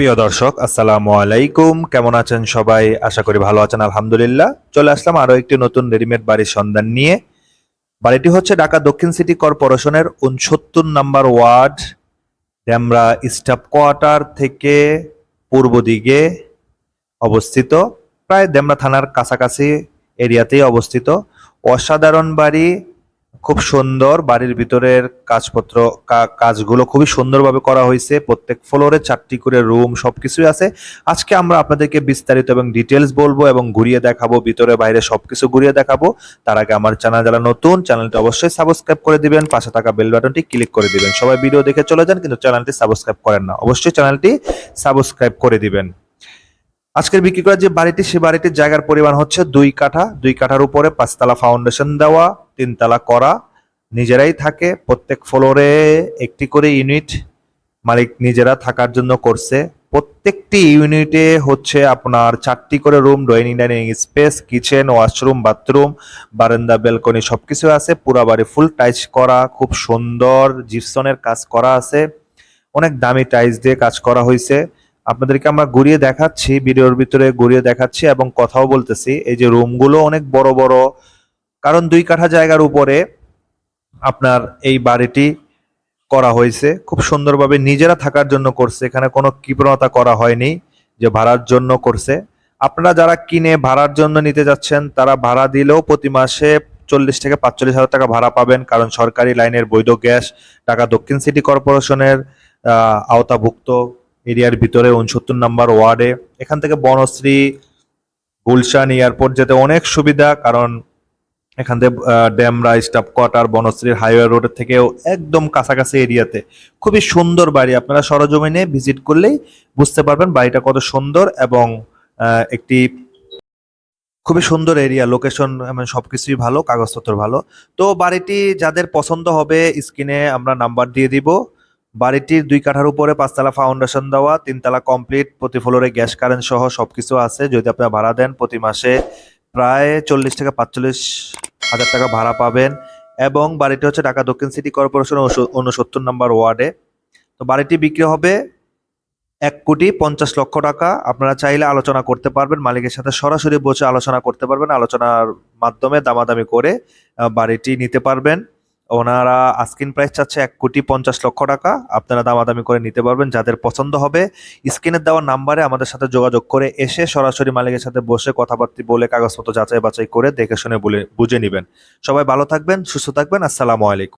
প্রিয় দর্শক, আসসালামু আলাইকুম। কেমন আছেন সবাই? আশা করি ভালো আছেন, আলহামদুলিল্লাহ। চলে আসলাম আরো একটি নতুন রেডিমেড বাড়ির সন্ধান নিয়ে। বাড়িটি হচ্ছে ঢাকা দক্ষিণ সিটি কর্পোরেশনের 69 number ward, Demra staff quarter থেকে পূর্ব দিকে অবস্থিত। প্রায় ডেমরা থানার কাছাকাছি এরিয়াতেই অবস্থিত। অসাধারণ বাড়ি, খুব সুন্দর। বাড়ির ভিতরের কাজপত্র কাজগুলো খুবই সুন্দরভাবে করা হয়েছে। প্রত্যেক ফ্লোরে 4টি করে রুম, সবকিছুই আছে। আজকে আমরা আপনাদেরকে বিস্তারিত এবং ডিটেলস বলবো এবং ঘুরিয়ে দেখাবো, ভিতরে বাইরে সবকিছু ঘুরিয়ে দেখাবো। তার আগে আমার চ্যানেল যারা নতুন, চ্যানেলটি অবশ্যই সাবস্ক্রাইব করে দিবেন, পাশে থাকা বেল বাটনটি ক্লিক করে দিবেন। সবাই ভিডিও দেখে চলে যান, কিন্তু চ্যানেলটি সাবস্ক্রাইব করেন না, অবশ্যই চ্যানেলটি সাবস্ক্রাইব করে দিবেন। আজকের বিক্রি করা যে বাড়িটি, সে বাড়িটির জায়গার পরিমাণ হচ্ছে 2 কাঠা। 2 কাঠার উপরে 5তলা ফাউন্ডেশন দেওয়া, 3তলা করা, নিজেরাই থাকে। প্রত্যেক ফ্লোরে একটি করে ইউনিট মালিক নিজেরা থাকার জন্য করছে। প্রত্যেকটি ইউনিটে হচ্ছে আপনার 4টি করে room, dining space, kitchen, washroom, bathroom, বারান্দা, ব্যালকনি সবকিছু আছে। পুরা বাড়ি ফুল টাইচ করা, খুব সুন্দর জিপসনের কাজ করা আছে। অনেক দামি টাইলস দিয়ে কাজ করা হয়েছে। আপনাদেরকে আমরা ঘুরিয়ে দেখাচ্ছি, ভিডিওর ভিতরে ঘুরিয়ে দেখাচ্ছি এবং কথাও বলতেছি। এই যে রুমগুলো অনেক বড় বড়, কারণ 2 কাঠা জায়গার উপরে আপনার এই বাড়িটি করা হয়েছে। খুব সুন্দরভাবে নিজেরা থাকার জন্য করছে, এখানে কোনো কৃপণতা করা হয়নি যে ভাড়ার জন্য করছে। আপনারা যারা কিনে ভাড়ার জন্য নিতে যাচ্ছেন, তারা ভাড়া দিলেও প্রতি মাসে 40 থেকে 45 হাজার টাকা ভাড়া পাবেন, কারণ সরকারি লাইনের বৈধ গ্যাস ঢাকা দক্ষিণ সিটি কর্পোরেশনের আওতাভুক্ত এরিয়ার ভিতরে 69 নাম্বার ওয়ার্ডে। এখান থেকে বনশ্রী, গুলশান এয়ারপোর্ট যেতে অনেক সুবিধা, কারণ এখান থেকে ডেমরা স্টাফ কোয়ার্টার, বনশ্রীর হাইওয়ে রোডের থেকেও একদম কাছাকাছি এরিয়াতে। খুবই সুন্দর বাড়ি, আপনারা সরজমিনে ভিজিট করলেই বুঝতে পারবেন বাড়িটা কত সুন্দর এবং একটি খুবই সুন্দর এরিয়া, লোকেশন এবং সবকিছুই ভালো, কাগজপত্র ভালো। তো বাড়িটি যাদের পছন্দ হবে, স্ক্রিনে আমরা নাম্বার দিয়ে দিব। বাড়িটির 2 কাঠার উপরে 5তলা ফাউন্ডেশন দেওয়া, 3তলা কমপ্লিট, প্রতি ফ্লোরে গ্যাস কারেন্ট সহ সবকিছু আছে। যদি আপনারা ভাড়া দেন, প্রতি মাসে প্রায় 40 থেকে 45 হাজার টাকা ভাড়া পাবেন। এবং বাড়িটি হচ্ছে ঢাকা দক্ষিণ সিটি কর্পোরেশনের 69 নাম্বার ওয়ার্ডে। তো বাড়িটি বিক্রি হবে 1,50,00,000 টাকা। আপনারা চাইলে আলোচনা করতে পারবেন, মালিকের সাথে সরাসরি বসে আলোচনা করতে পারবেন। আলোচনার মাধ্যমে দামাদামি করে বাড়িটি নিতে পারবেন। ওনারা আস্কিং প্রাইস চাচ্ছে 1,50,00,000 টাকা। আপনারা দামাদামি করে নিতে পারবেন। যাদের পছন্দ হবে, স্ক্রিনে দেওয়া নাম্বারে আমাদের সাথে যোগাযোগ করে এসে সরাসরি মালিকের সাথে বসে কথাবার্তা বলে কাগজপত্র যাচাই বাছাই করে দেখে শুনে বুঝে নেবেন। সবাই ভালো থাকবেন, সুস্থ থাকবেন। আসসালামু আলাইকুম।